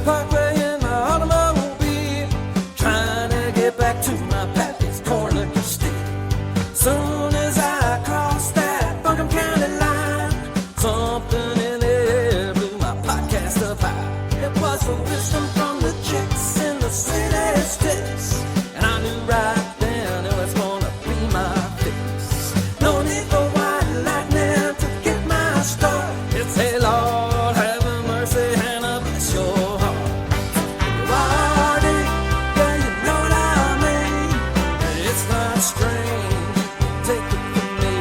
parkway in my automobile, trying to get back to my pappy's corn liquor steal. Soon as I crossed that Buncombe County line, something in the air blew my podcast up high. It was the wisdom from the chicks in the city sticks, and I knew right then it was gonna be my fix. No need for white lightning to get my start. It's hey Lord, have mercy, Hannah, bless your heart. Wardy, yeah, you know what I mean. It's not strange, take it from me.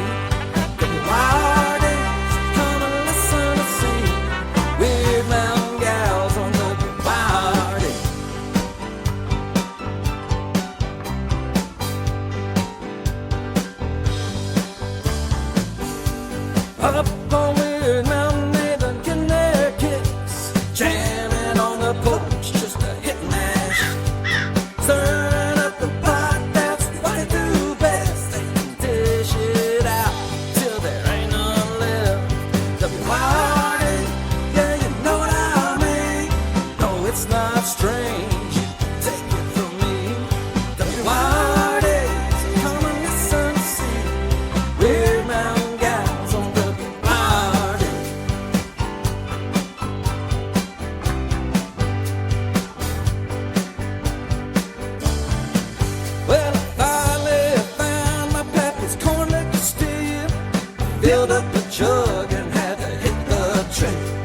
Wardy, come and listen to see Wyrd Mountain Gals on the Wardy. Up on Wyrd Mountain, they've been getting their kicks, jamming on the porch just to hit and mash. Stirring up the pot, that's what they do best. They can dish it out till there ain't none left. W-Y-R-D, yeah, you know what I mean. No, it's not strange, take it from me. W-Y-R-D, so come and listen to see Wyrd Mountain Gals on W-Y-R-D. Well, I finally found my pappy's corn liquor steal. Filled up the jug and had to hit the trail.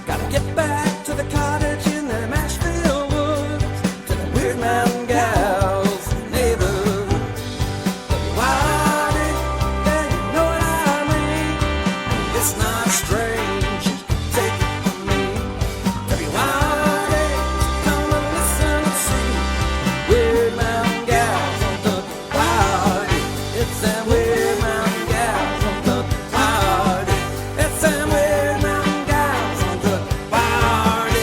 Gotta get back to the cottage in the Asheville woods, to the Wyrd Mountain Gals neighborhood. W-Y-R-D, yeah, you know what I mean. It's not strange, take it from me. W-Y-R-D, come and listen and see Wyrd Mountain Gals on W-Y-R-D. It's them Wyrd Mountain Gals on W-Y-R-D. It's them Wyrd Mountain Gals on W-Y-R-D.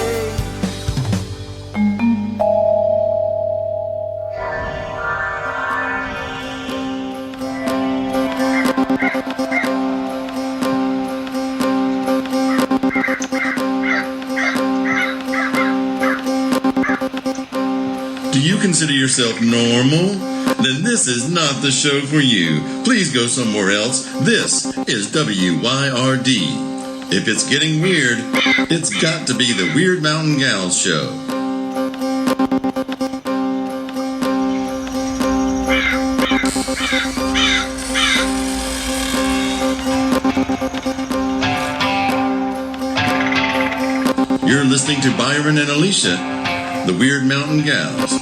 Do you consider yourself normal? Then this is not the show for you. Please go somewhere else. This is WYRD. If it's getting weird, it's got to be the Wyrd Mountain Gals show. You're listening to Byron and Alicia, the Wyrd Mountain Gals.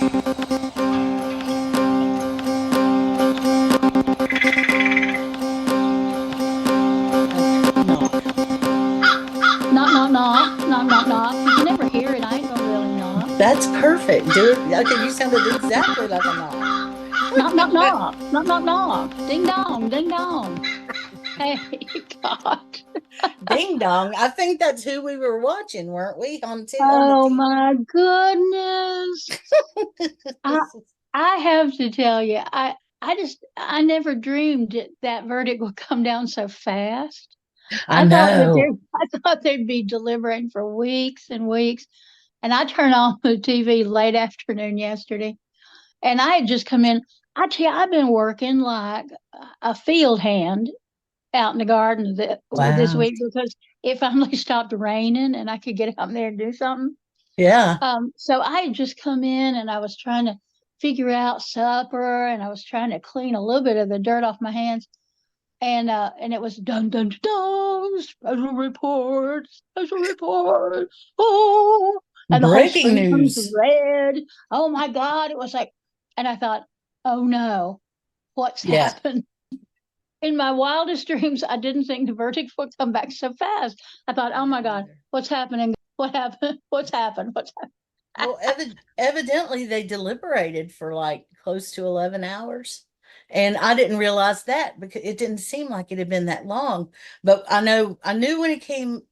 Knock, knock, knock, knock, knock, knock. You can never hear it. I ain't gonna really knock. That's perfect. Do it. Okay, you sounded exactly like a knock. Knock, knock, knock, knock, knock, knock. Ding dong, ding dong. Hey, God. Ding dong. I think that's who we were watching, weren't we? Oh my goodness. I have to tell you, I never dreamed that verdict would come down so fast. I know. I thought they'd be deliberating for weeks and weeks. And I turned on the TV late afternoon yesterday, and I had just come in. I tell you, I've been working like a field hand out in the garden this week, because it finally stopped raining and I could get out there and do something. Yeah. So I had just come in and I was trying to figure out supper, and I was trying to clean a little bit of the dirt off my hands. And it was dun dun dun, special report. Oh, and breaking the whole news. was red. Oh my God! It was like, and I thought, oh no, what's happened? In my wildest dreams, I didn't think the verdict would come back so fast. I thought, oh my God, what's happening? What happened? What's happened? What's happened? Well, evidently they deliberated for like close to 11 hours. And I didn't realize that because it didn't seem like it had been that long. But I knew when it came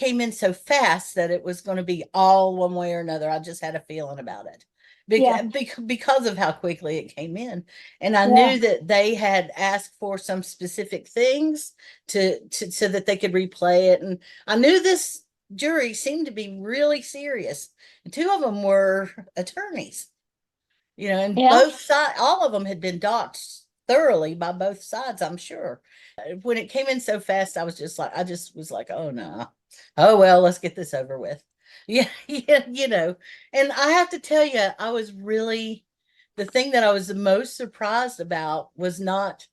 in so fast that it was going to be all one way or another. I just had a feeling about it. Because of how quickly it came in. And I knew that they had asked for some specific things to so that they could replay it. And I knew this jury seemed to be really serious. And two of them were attorneys, and Yeah. both sides, all of them had been doxxed thoroughly by both sides, I'm sure. When it came in so fast, I just was like, oh no. Oh well, let's get this over with. Yeah, yeah, And I have to tell you, the thing that I was the most surprised about was not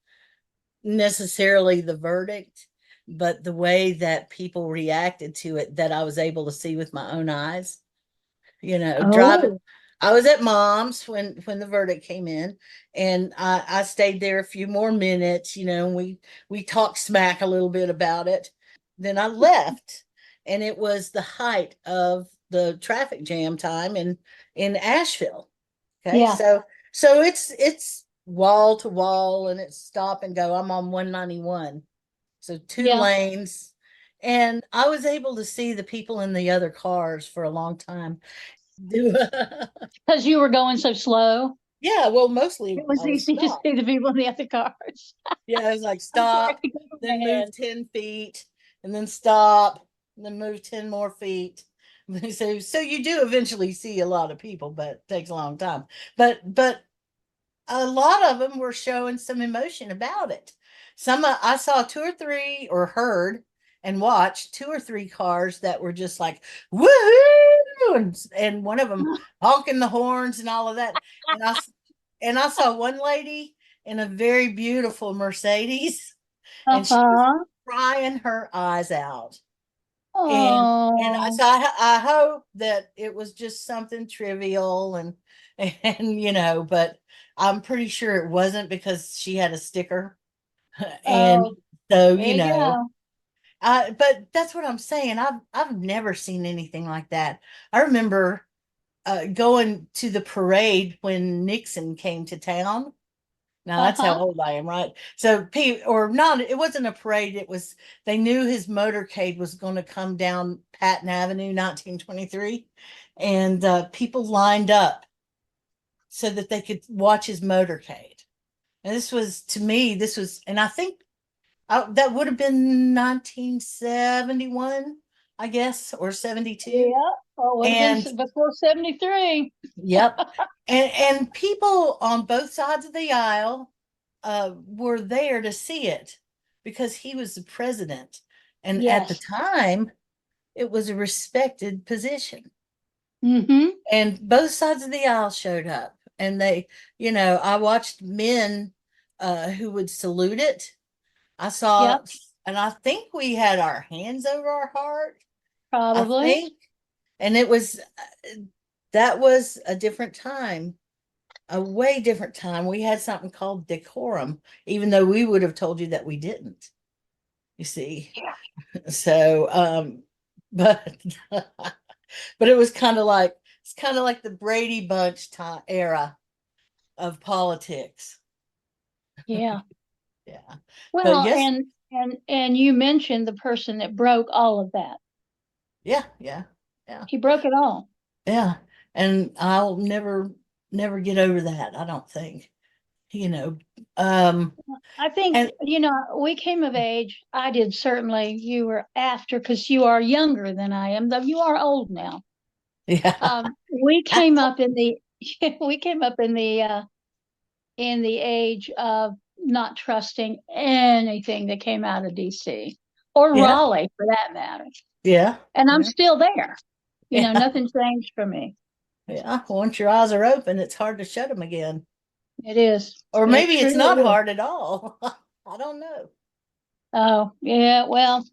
necessarily the verdict, but the way that people reacted to it that I was able to see with my own eyes. Driving. Oh, I was at mom's when the verdict came in, and I stayed there a few more minutes, and we talked smack a little bit about it. Then I left, and it was the height of the traffic jam time in Asheville. Okay, yeah, so it's wall to wall, and it's stop and go. I'm on 191, so two yeah. lanes, and I was able to see the people in the other cars for a long time. Because you were going so slow. Yeah, well, mostly It was I was easy to stopped. see the people in the other cars. Yeah, it was like I'm sorry, stop, go then move ahead. 10 feet, and then stop, and then move 10 more feet. So you do eventually see a lot of people, but it takes a long time. But a lot of them were showing some emotion about it. I saw two or three, or heard and watched two or three cars that were just like woohoo, and one of them honking the horns and all of that. And I saw one lady in a very beautiful Mercedes, and she was Uh-huh. crying her eyes out. And Oh, I hope that it was just something trivial, and but I'm pretty sure it wasn't, because she had a sticker. And oh, so, there you go. but that's what I'm saying. I've never seen anything like that. I remember going to the parade when Nixon came to town. Now that's how Uh-huh. old I am, right? So, or not, it wasn't a parade. They knew his motorcade was going to come down Patton Avenue, 1923. And people lined up so that they could watch his motorcade. And to me, and I think that would have been 1971, I guess, or 72. Yeah. Oh, would have been And before 73. yep. And people on both sides of the aisle were there to see it, because he was the president. And at the Yes. time, it was a respected position. Mm-hmm. And both sides of the aisle showed up. And I watched men who would salute it. I saw, Yep. and I think we had our hands over our heart, I Probably. think. And that was a different time, a way different time. We had something called decorum, even though we would have told you that we didn't, you see. So, but but it's kind of like the Brady Bunch era of politics. Yeah. Yeah. But Well, yes, and you mentioned the person that broke all of that. yeah, yeah, yeah, He broke it all. yeah. And I'll never get over that, I don't think. You know. Um I think, and we came of age. I did certainly. You were after, because you are younger than I am, though you are old now. yeah. We came up in the we came up in the age of not trusting anything that came out of DC or Yeah, Raleigh for that matter. yeah, And I'm yeah, still there. yeah, Nothing changed for me. yeah. Once your eyes are open, it's hard to shut them again. It is. Or It maybe it's not truly is. hard at all. I don't know. Oh, yeah. Well,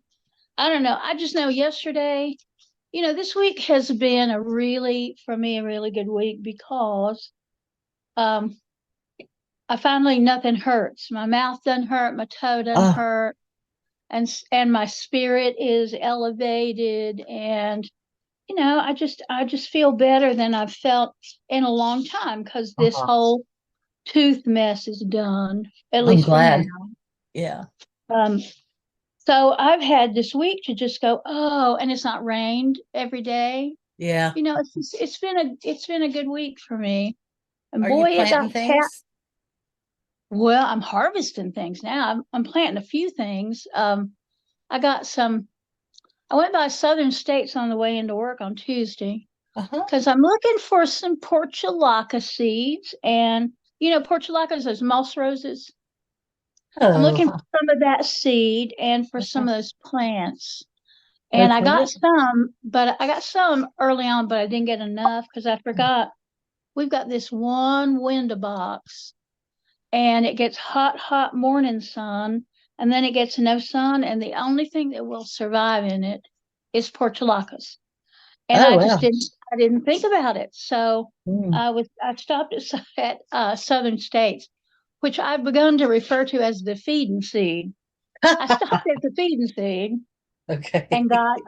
I don't know. I just know yesterday, this week has been for me, a really good week because um I finally, nothing hurts. My mouth doesn't hurt, my toe doesn't Oh, hurt, and my spirit is elevated, and I just feel better than I've felt in a long time, because this uh-huh. whole tooth mess is done, at I'm least for now. glad. Yeah, Um, so I've had this week to just go, oh, and it's not rained every day. yeah. It's been a good week for me. And Are you boy, it got planting cat. things? Well, I'm harvesting things now. I'm planting a few things. I got some. I went by Southern States on the way into work on Tuesday Uh-huh. because I'm looking for some Portulaca seeds. And, Portulacas, those moss roses. I'm Oh, looking for some of that seed and for some of those plants. And I okay. got some, but I got some early on, but I didn't get enough because I forgot. We've got this one window box and it gets hot, hot morning sun, and then it gets no sun, and the only thing that will survive in it is portulacas. And Oh, I just wow. didn't think about it. So Mm. I stopped at Southern States, which I've begun to refer to as the feeding seed. I stopped at the feeding seed and Okay. got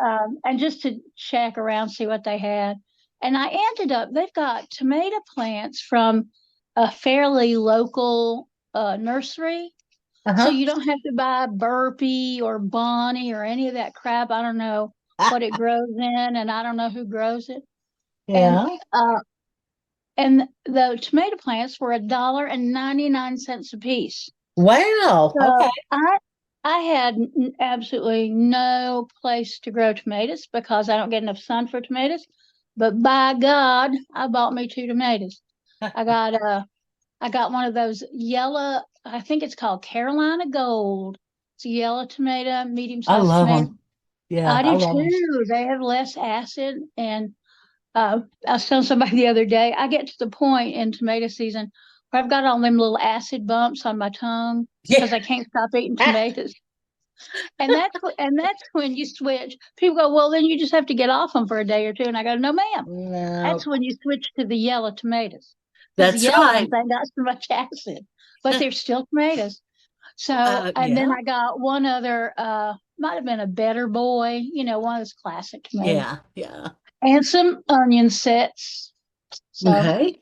and just to check around, see what they had. And I ended up, they've got tomato plants from a fairly local nursery. So Uh-huh. you don't have to buy Burpee or Bonnie or any of that crap. I don't know what it grows in, and I don't know who grows it. And Yeah. uh, and the tomato plants were $1.99 a piece. Wow. Okay. So I had absolutely no place to grow tomatoes because I don't get enough sun for tomatoes. But by God, I bought me two tomatoes. I got I got one of those yellow, I think it's called Carolina Gold. It's a yellow tomato, medium I sized love tomato. them. Yeah, I I do love them. too. They have less acid. And I was telling somebody the other day, I get to the point in tomato season where I've got all them little acid bumps on my tongue Yeah. because I can't stop eating tomatoes. And that's when you switch. People go, well, then you just have to get off them for a day or two. And I go, no, ma'am. That's No, when you switch to the yellow tomatoes because the that's yellow right. ones ain't got so much acid, but they're still tomatoes. So, and then Yeah. I got one other, might have been a Better Boy, one of those classic tomatoes, Yeah. Yeah. and some onion sets. So, Okay.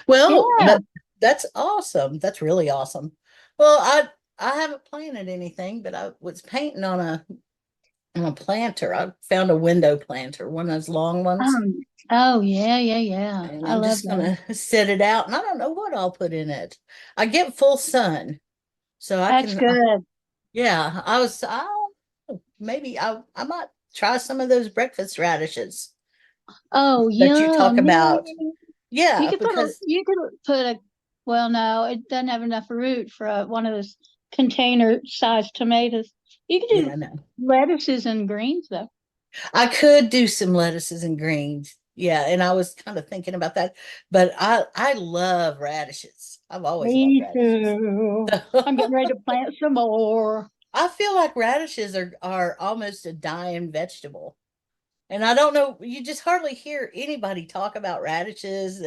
Well, yeah. that's awesome. That's really awesome. Well, I haven't planted anything, but I was painting on a planter. I found a window planter, one of those long ones, Um, oh, yeah, yeah, yeah. and I I'm love just that. gonna set it out, and I don't know what I'll put in it. I get full sun, so I That's can. good. Yeah, maybe I might try some of those breakfast radishes Oh, that you talk yum. about. Yeah. You Yeah, could put a, because you could put a, well, no, it doesn't have enough root for one of those container sized tomatoes. You could yeah, do no. lettuces and greens though. I could do some lettuces and greens. Yeah, and I was kind of thinking about that, but I love radishes. I've always loved Me radishes. too. I'm getting ready to plant some more. I feel like radishes are almost a dying vegetable. And I don't know, you just hardly hear anybody talk about radishes.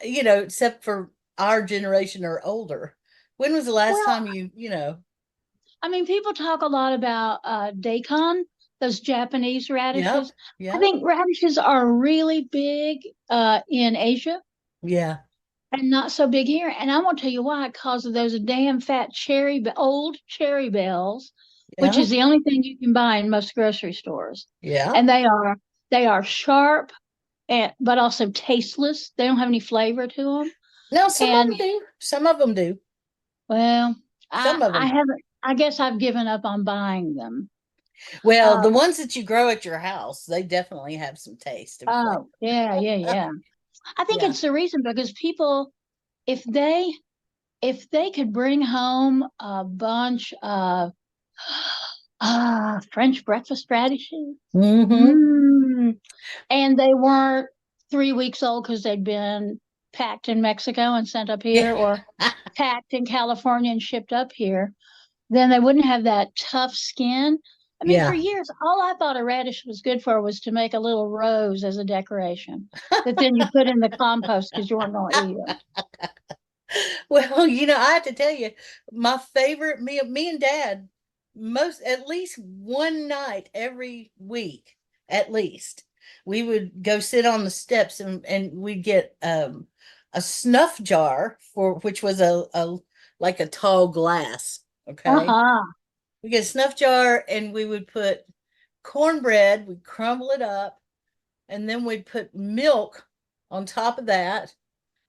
Except for our generation or older. When was the last Well, time you? I mean, people talk a lot about daikon, those Japanese Yep, radishes. I yep, think radishes are really big in Asia yeah, and not so big here. And I won't tell you why, because of those damn fat old cherry bells, which yeah, is the only thing you can buy in most grocery stores. yeah. And they are sharp and but also tasteless. They don't have any flavor to them. No, some of And them do. Some of them do. well, Some of I them. haven't. I guess I've given up on buying them. Well, the Um, ones that you grow at your house, they definitely have some taste and flavor. oh yeah, yeah, yeah. I think Yeah. it's the reason because people, if they if they could bring home a bunch of French breakfast radishes, Mm-hmm. mm, and they weren't 3 weeks old because they'd been packed in Mexico and sent up Yeah. here, or packed in California and shipped up here, then they wouldn't have that tough skin. I mean, for Yeah. years, all I thought a radish was good for was to make a little rose as a decoration that then you put in the compost because you weren't going to eat it. Well, I have to tell you, my favorite me and Dad, most at least one night every week, at least, we would go sit on the steps and we'd get a snuff jar for which was a like a tall glass. Okay. Uh-huh. We get a snuff jar and we would put cornbread, we'd crumble it up, and then we'd put milk on top of that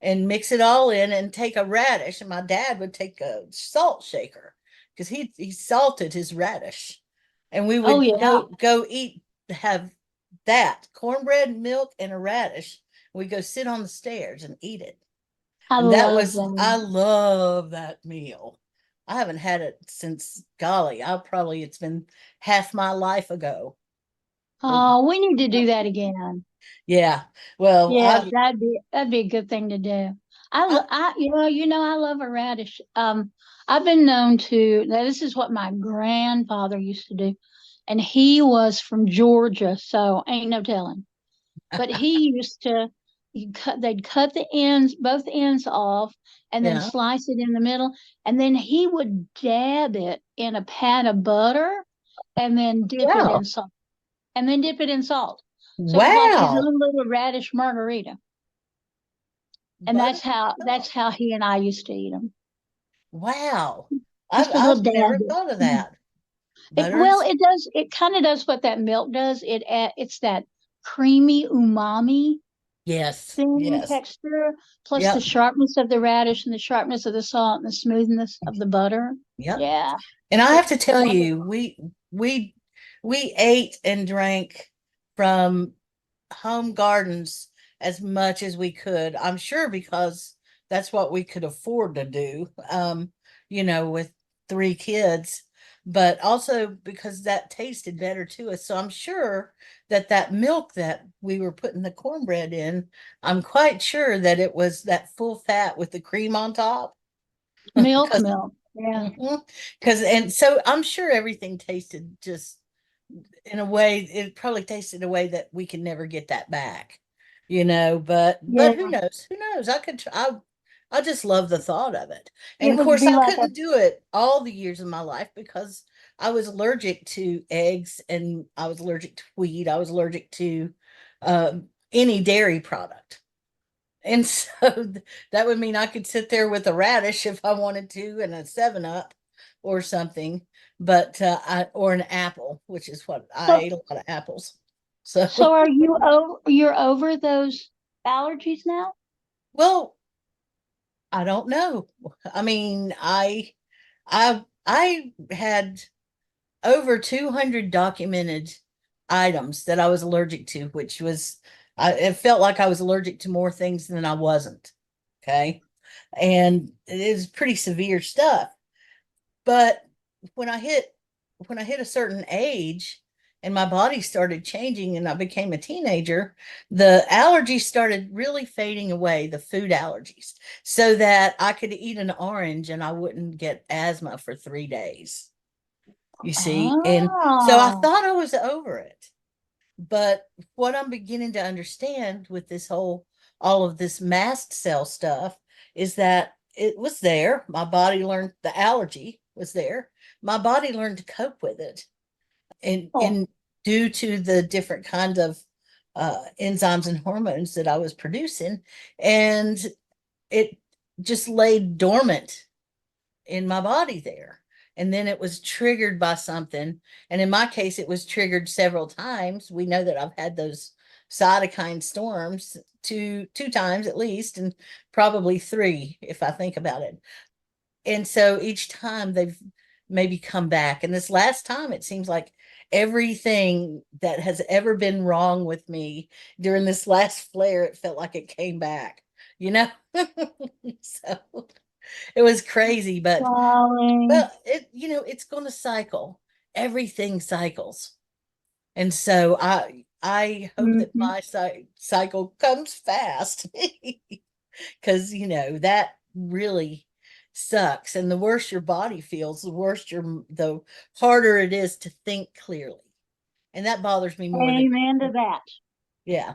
and mix it all in and take a radish. And my dad would take a salt shaker because he salted his radish. and we Oh would yeah, go eat, have that cornbread, milk, and a radish. We go sit on the stairs and eat it. I And that love was, I that. love that meal. I haven't had it since, golly, it's been half my life ago. But Oh, we need to do that again. yeah, well, Yeah, that'd be a good thing to do. I I love a radish. I've been known to. Now, this is what my grandfather used to do, and he was from Georgia, so ain't no telling. But he used to. They'd cut the ends, both ends off, and then yeah, slice it in the middle, and then he would dab it in a pat of butter, and then dip it wow, in salt, and then dip it in salt. So it was like his wow, own little radish margarita. And butter. that's how he and I used to eat them. Wow. Just a I've little never dab. thought of that. It Butter and well, it does. It kind of does what that milk does. It's that creamy umami yes, thin yes. texture, plus the Yep, sharpness of the radish and the sharpness of the salt and the smoothness of the butter. yep. Yeah, And I have it's to tell you, wonderful. we we ate and drank from home gardens as much as we could. I'm sure because that's what we could afford to do. With 3 kids, but also because that tasted better to us. So I'm sure that that milk that we were putting the cornbread in, I'm quite sure that it was that full fat with the cream on top. Milk, Because milk. Yeah, and so I'm sure everything tasted just in a way, it probably tasted a way that we can never get that back, but yeah. who knows, I just love the thought of it. And It of would course be I like a couldn't do it all the years of my life because I was allergic to eggs, and I was allergic to wheat, I was allergic to any dairy product. And so that would mean I could sit there with a radish if I wanted to, and a 7 Up or something, but or an apple, which is what I so. ate, a lot of apples. So So are you over? You're over those allergies now? well, I don't know. I mean, I had over 200 documented items that I was allergic to, which was, it felt like I was allergic to more things than I wasn't. Okay. And it is pretty severe stuff. But when I hit when I hit a certain age and my body started changing and I became a teenager, the allergies started really fading away, the food allergies, so that I could eat an orange and I wouldn't get asthma for 3 days. You see, and so I Oh, thought I was over it. But what I'm beginning to understand with all of this mast cell stuff is that it was there. My body learned, the allergy was there. My body learned to cope with it. And, oh, and due to the different kind of enzymes and hormones that I was producing, and it just laid dormant in my body there. And then it was triggered by something. And in my case, it was triggered several times. We know that I've had those cytokine storms two times at least, and probably three if I think about it. And so each time they've maybe come back. And this last time, it seems like everything that has ever been wrong with me during this last flare, it felt like it came back, you know? So it was crazy, but darling. well, it's going to cycle. Everything cycles. And so I hope that Hmm. my cycle comes fast because that really sucks. And the worse your body feels, the harder it is to think clearly. And that bothers me more than, Amen to that. yeah.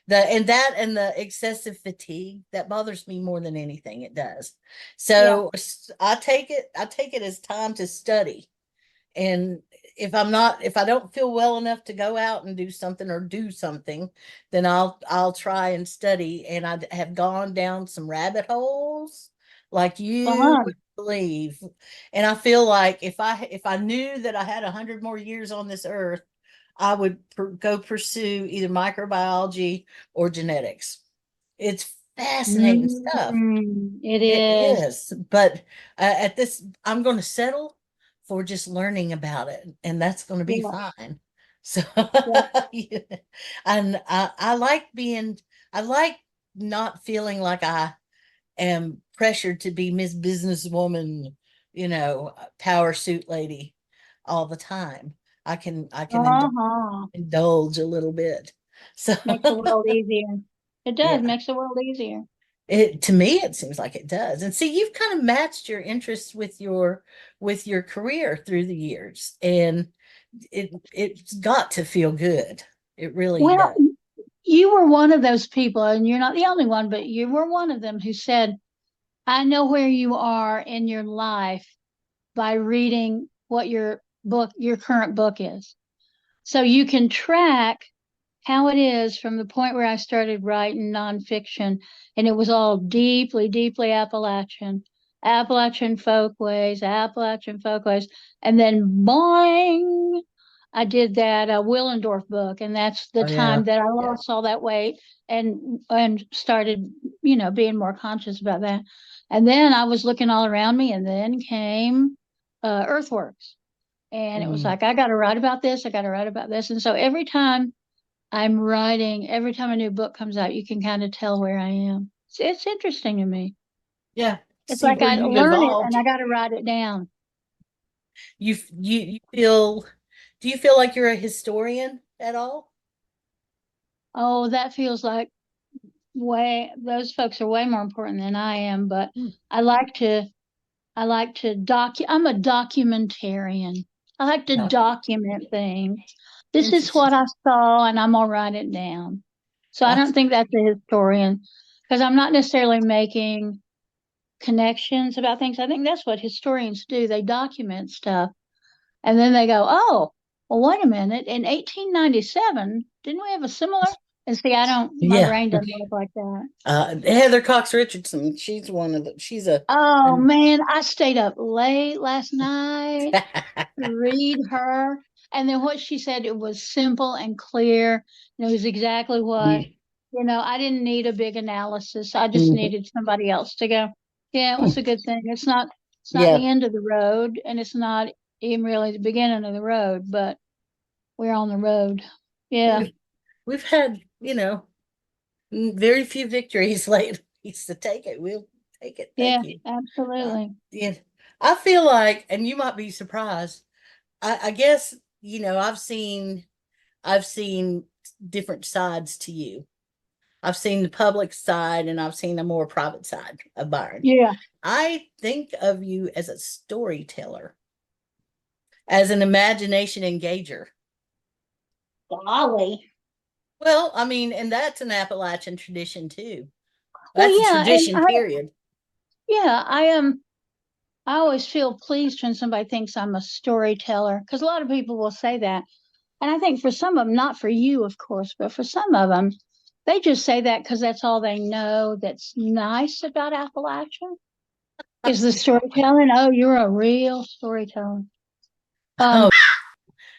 And the excessive fatigue, that bothers me more than anything, it does. Yeah. So I take it as time to study. And if I don't feel well enough to go out and do something, then I'll try and study. And I have gone down some rabbit holes like you Fun. would believe. And I feel like if I knew that I had 100 more years on this earth, I would go pursue either microbiology or genetics. It's fascinating stuff. Mm, it It is. is, but at this, I'm going to settle for just learning about it, and that's going to be Yeah. fine. So, Yeah. yeah. And I like I like not feeling like I am pressured to be Miss Businesswoman, power suit lady all the time. I can Uh-huh. indulge a little bit. So Makes the world easier. It does, yeah, makes the world easier. it to me it seems like it does. And see, you've kind of matched your interests with your career through the years, and it's got to feel good. It really Well, does. you were one of those people, and you're not the only one, but you were one of them who said, I know where you are in your life by reading what your current book is. So you can track how it is from the point where I started writing nonfiction, and it was all deeply, deeply Appalachian folkways, and then boing, I did that Willendorf book, and that's the Oh yeah. time that I Yeah. lost all that weight and started, being more conscious about that. And then I was looking all around me, and then came Earthworks, and it was Mm. like I got to write about this, I got to write about this, and so every time a new book comes out, you can kind of tell where I am. It's interesting to me. Yeah. It's See like where I you've learn it and evolved. I got to write it down. You feel, do you feel like you're a historian at all? Oh, that feels like those folks are way more important than I am, but Hmm. I like to, I'm a documentarian. I like to Okay. document things. This is Interesting. what I saw and I'm gonna write it down. So I don't Gotcha. think that's a historian because I'm not necessarily making connections about things. I think that's what historians do. They document stuff and then they go, oh, well, wait a minute. In 1897, didn't we have a similar? And see, my Yeah. brain doesn't work like that. Heather Cox Richardson, she's one of the, she's a, Oh an, man, I stayed up late last night to read her. And then what she said, it was simple and clear. And it was exactly what, I didn't need a big analysis. I just needed somebody else to go, yeah, it was a good thing. It's not yeah. the end of the road and it's not even really the beginning of the road, but we're on the road. Yeah. We've had, very few victories lately. So take it. We'll take it. Yeah, Thank you. absolutely. Yeah. I feel like, and you might be surprised, I guess, I've seen different sides to you. I've seen the public side and I've seen a more private side of Byron. Yeah. I think of you as a storyteller, as an imagination engager. Golly. Well, I mean, and that's an Appalachian tradition too. Well, That's a yeah, and tradition, period. I am. I always feel pleased when somebody thinks I'm a storyteller because a lot of people will say that. And I think for some of them, not for you, of course, but for some of them, they just say that because that's all they know that's nice about Appalachia is the storytelling. Oh, you're a real storyteller. Oh, Um,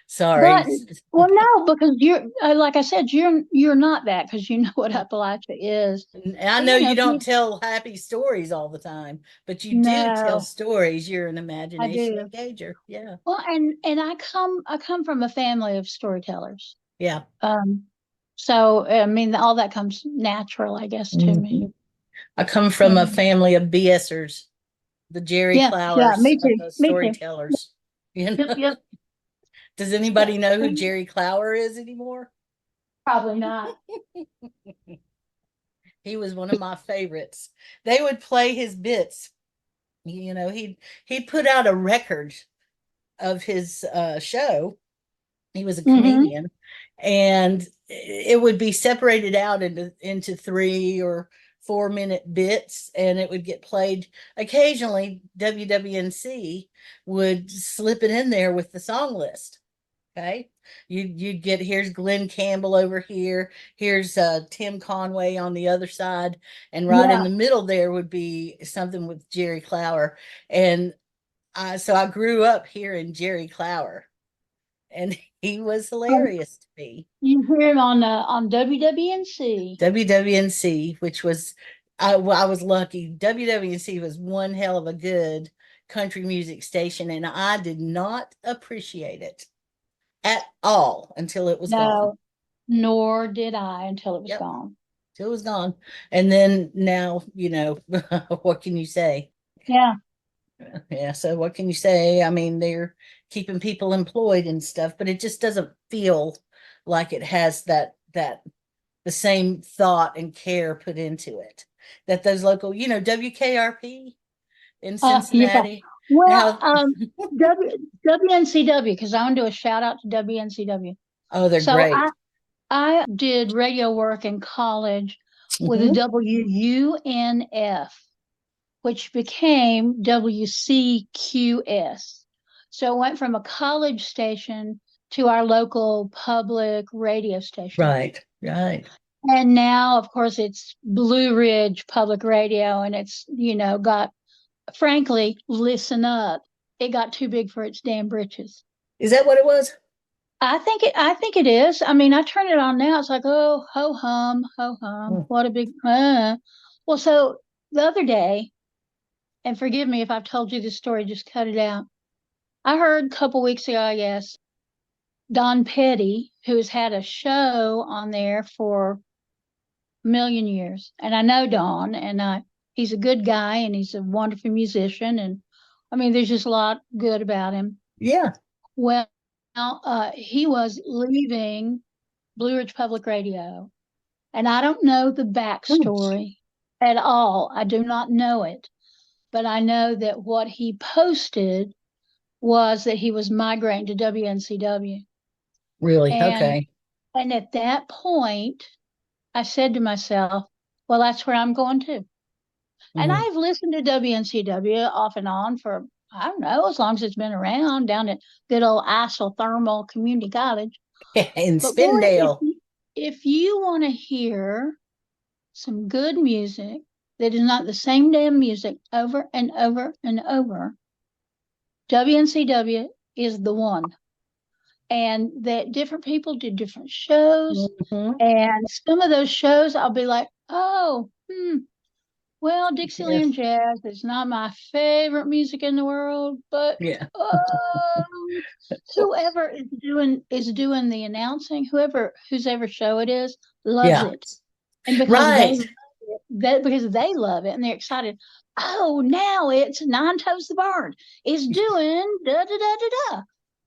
sorry. but well, no, because you're like I said, you're not that because you know what Appalachia is. I But know you if don't you tell happy stories all the time, but you do tell no, stories. You're an I imagination do. engager. Yeah. Well, and I come from a family of storytellers. Yeah. Um, so I mean, all that comes natural, I guess, to me. Mhm. I come Yeah, from a family of BSers, the Jerry yeah, Clowers me of too, the me too. storytellers. You Yep, know, yep. does Yeah, anybody know who Jerry Clower is anymore? probably not. He was one of my favorites. They would play his bits. He'd put out a record of his show. He was a Mm-hmm. comedian, and it would be separated out into 3 or 4 minute bits, and it would get played occasionally. WWNC would slip it in there with the song list. Okay, you'd get, here's Glenn Campbell over here, here's Tim Conway on the other side, and right in Yeah. the middle there would be something with Jerry Clower. And so I grew up hearing Jerry Clower, and he was Um, hilarious to me. you hear him on WWNC. WWNC, which was I was lucky. WWNC was one hell of a good country music station, and I did not appreciate it at all until it was gone. No, nor did I until it was Yep, gone. till it was gone. And then now, what can you say? Yeah. Yeah, so what can you say? I mean, they're keeping people employed and stuff, but it just doesn't feel like it has that the same thought and care put into it that those local, WKRP in Yeah. Cincinnati. Well, How WNCW, because I want to do a shout out to WNCW. Oh, they're So great. I did radio work in college with a Mhm. WUNF, which became WCQS. So it went from a college station to our local public radio station. Right, right. And now, of course, it's Blue Ridge Public Radio, and it's, got, frankly, listen up. It got too big for its damn britches. Is that what it was? I think it is. I mean, I turn it on now. It's like, oh, ho hum, Mm. what a big. Well, so the other day, and forgive me if I've told you this story, just cut it out. I heard a couple weeks ago, I guess, Don Petty, who's had a show on there for a million years, and I know Don, and he's a good guy, and he's a wonderful musician, and I mean, there's just a lot good about him. Yeah. Well, he was leaving Blue Ridge Public Radio, and I don't know the backstory at all. I do not know it, but I know that what he posted was that he was migrating to WNCW. Really? And Okay. and at that point, I said to myself, well, that's where I'm going to. And Mhm. I've listened to WNCW off and on for, I don't know, as long as it's been around down at good old Isothermal Community College. In But boy, Spindale. if you want to hear some good music that is not the same damn music over and over and over, WNCW is the one. And that different people do different shows. Mhm. And some of those shows, I'll be like, oh, well, Dixieland jazz is not my favorite music in the world, but Yeah. whoever is doing the announcing, whose ever show it is, loves Yeah. it. And because Right. because they love it and they're excited. Oh, now it's Nine Toes the Barn. It's doing da da da da da.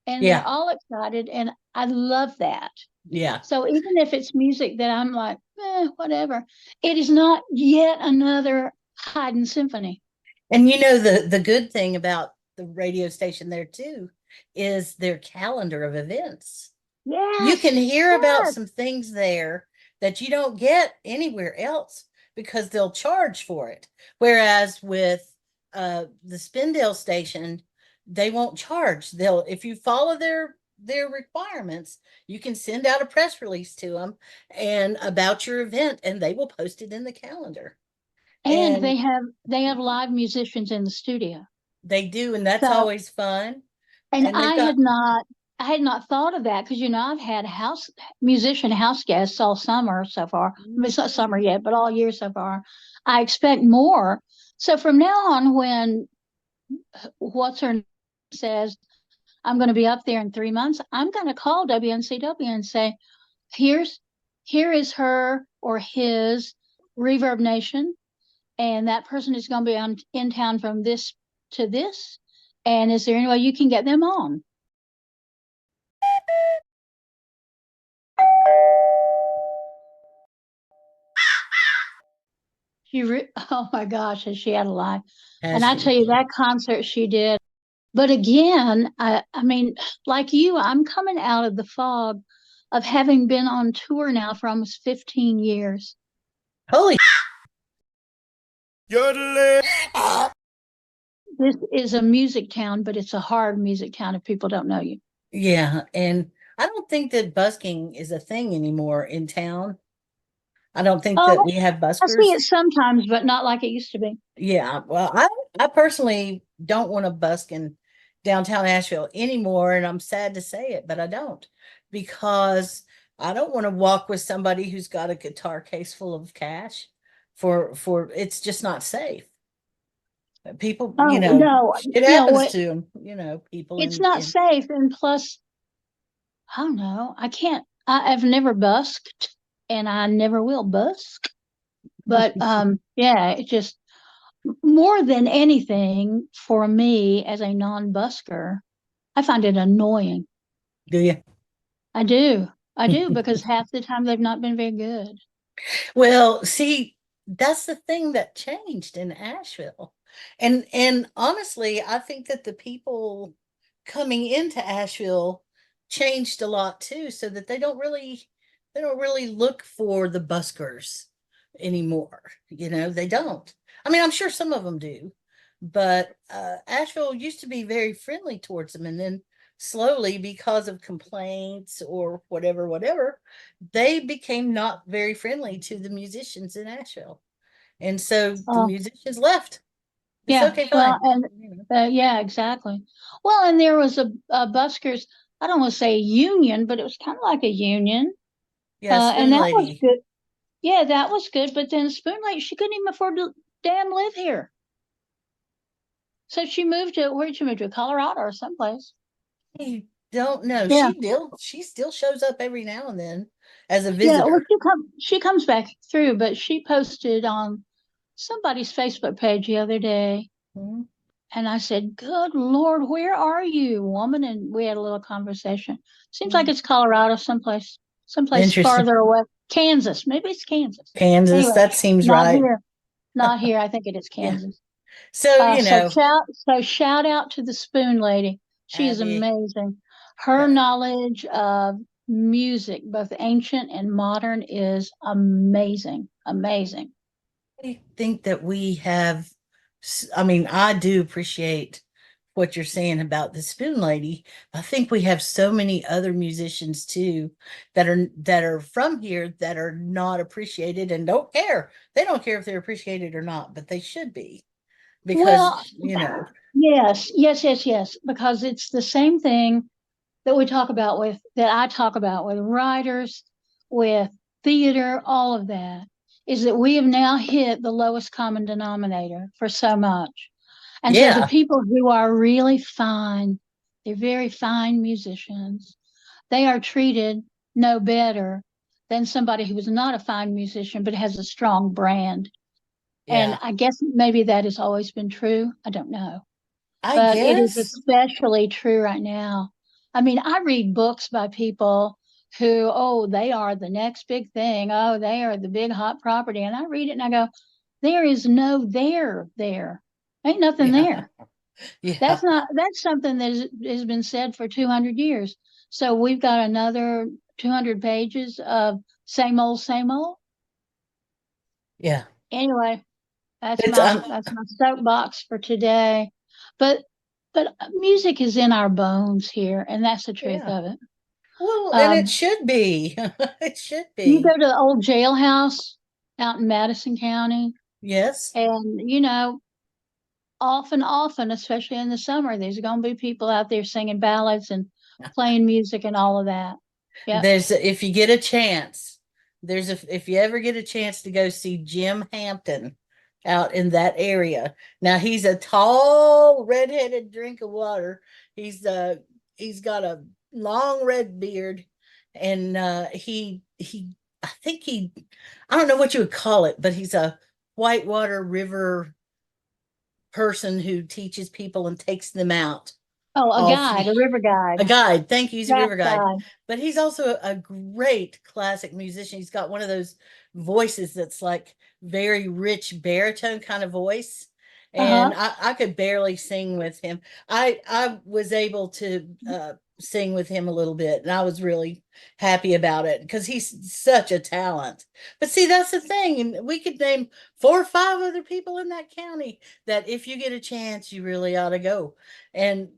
And they're Yeah. all excited, and I love that. Yeah. So even if it's music that I'm like, whatever, it is not yet another Haydn symphony. And the good thing about the radio station there too is their calendar of events. Yes. You can hear about yes. some things there that you don't get anywhere else because they'll charge for it. Whereas with the Spindale station, they won't charge. They'll, if you follow their requirements, you can send out a press release to them and about your event, and they will post it in the calendar. And And they have live musicians in the studio. they do, and that's So, always fun. and And they've I got had not thought of that because I've had house guests all summer so far. I mean, it's not summer yet, but all year so far. I expect more. So from now on, when what's her says I'm going to be up there in 3 months, I'm going to call WNCW and say, here is her or his Reverb Nation, and that person is going to be in town from this to this. And is there any way you can get them on? Oh my gosh, has she had a life? And I tell you, that concert she did. But again, I mean, like you, I'm coming out of the fog of having been on tour now for almost 15 years. holy. This is a music town, but it's a hard music town if people don't know you. Yeah, and I don't think that busking is a thing anymore in town. I don't think that we have I see buskers. it sometimes, but not like it used to be. Yeah, well, I personally don't want to busk in downtown Asheville anymore, and I'm sad to say it, but I don't, because I don't want to walk with somebody who's got a guitar case full of cash for it's just not safe. People, Oh no, it happens what? to people It's not in safe, and plus, I don't know. I can't. I've never busked, and I never will busk. But yeah, it just more than anything for me as a non-busker, I find it annoying. do you? I do. I do because half the time they've not been very good. Well, see, that's the thing that changed in Asheville. And honestly, I think that the people coming into Asheville changed a lot too, so that they don't really look for the buskers anymore. They don't. I mean, I'm sure some of them do, but Asheville used to be very friendly towards them, and then slowly, because of complaints or whatever, they became not very friendly to the musicians in Asheville. And so the Oh, musicians left. It's yeah. okay, Well, fine. and yeah, exactly. Well, and there was a buskers. I don't want to say union, but it was kind of like a union. Yeah, And Spoon that was Lady. good. Yeah, that was good. But then Spoon Lake, she couldn't even afford to damn live here. So she moved to where'd she move to? Colorado or someplace. I don't know. Yeah. She still shows up every now and then as a Yeah. Well, visitor. she comes back through, but she posted on somebody's Facebook page the other day. Mhm. And I said, "Good Lord, where are you, woman?" And we had a little conversation. Seems like it's Colorado, someplace Interesting. farther away. Kansas. Maybe it's Kansas. Kansas, Anyway, that seems not right. here. Not here. I think it is Yeah. Kansas. So, So shout out to the Spoon Lady. She is Abby, amazing. Her knowledge of music, both ancient and modern, is amazing. Amazing. I think that we have, I mean, I do appreciate what you're saying about the Spoon Lady. I think we have so many other musicians too that are from here that are not appreciated and don't care. They don't care if they're appreciated or not, but they should be because, Well, yes, yes, yes, yes, because it's the same thing that I talk about with writers, with theater, all of that, is that we have now hit the lowest common denominator for so much. And so the yeah, people who are really fine, they're very fine musicians, they are treated no better than somebody who is not a fine musician but has a strong brand. And yeah, I guess maybe that has always been true. I don't know. I But it is guess. especially true right now. I mean, I read books by people who, oh, they are the next big thing. Oh, they are the big hot property. And I read it and I go, there is no there. Ain't nothing Yeah, there. yeah, That's something that has been said for 200 years. So we've got another 200 pages of same old, same old. yeah. Anyway, that's It's my soapbox for today. But music is in our bones here, and that's the truth yeah. of it. Well, and it Um, should be. It should you go be. to the old jailhouse out in Madison County, Yes. and often, especially in the summer, there's going to be people out there singing ballads and playing music and all of that. Yep. If you get a chance, if you ever get a chance to go see Jim Hampton out in that area. Now he's a tall redheaded drink of water. He's got a long red beard, and he I think I don't know what you would call it, but he's a whitewater river person who teaches people and takes them out Oh, a all guide, a river a guide, guide. Thank you. He's a river raft guide. guide. But he's also a great classic musician. He's got one of those voices that's like very rich baritone kind of voice. And Uh-huh. I could barely sing with him. I was able to sing with him a little bit, and I was really happy about it because he's such a talent. But see, that's the thing. And we could name 4 or 5 other people in that county that if you get a chance, you really ought to go. And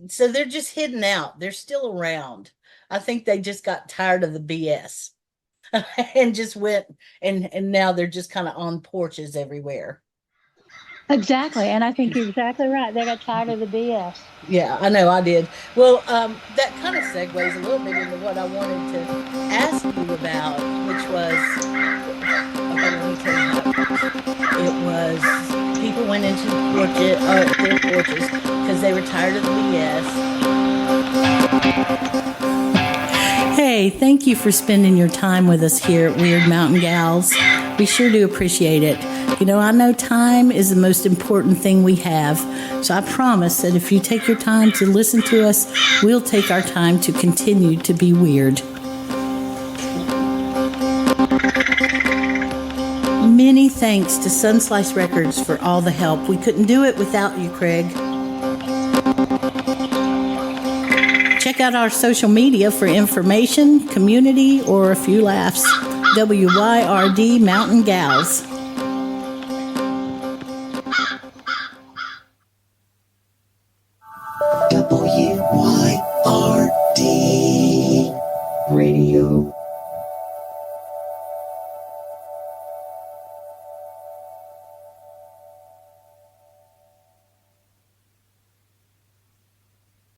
so they're just hidden out. They're still around. I think they just got tired of the BS and just went and now they're just kind of on porches everywhere. Exactly. And I think you're exactly right. They got tired of the BS. Yeah, I know I did. Well, that kind of segues a little bit into what I wanted to ask you about, which was let me tell you how it was. People went into their porches because they were tired of the BS. Hey, thank you for spending your time with us here at Wyrd Mountain Gals. We sure do appreciate it. You know, I know time is the most important thing we have, so I promise that if you take your time to listen to us, we'll take our time to continue to be weird. Many thanks to Sunslice Records for all the help. We couldn't do it without you, Craig. Check out our social media for information, community, or a few laughs. WYRD Mountain Gals. WYRD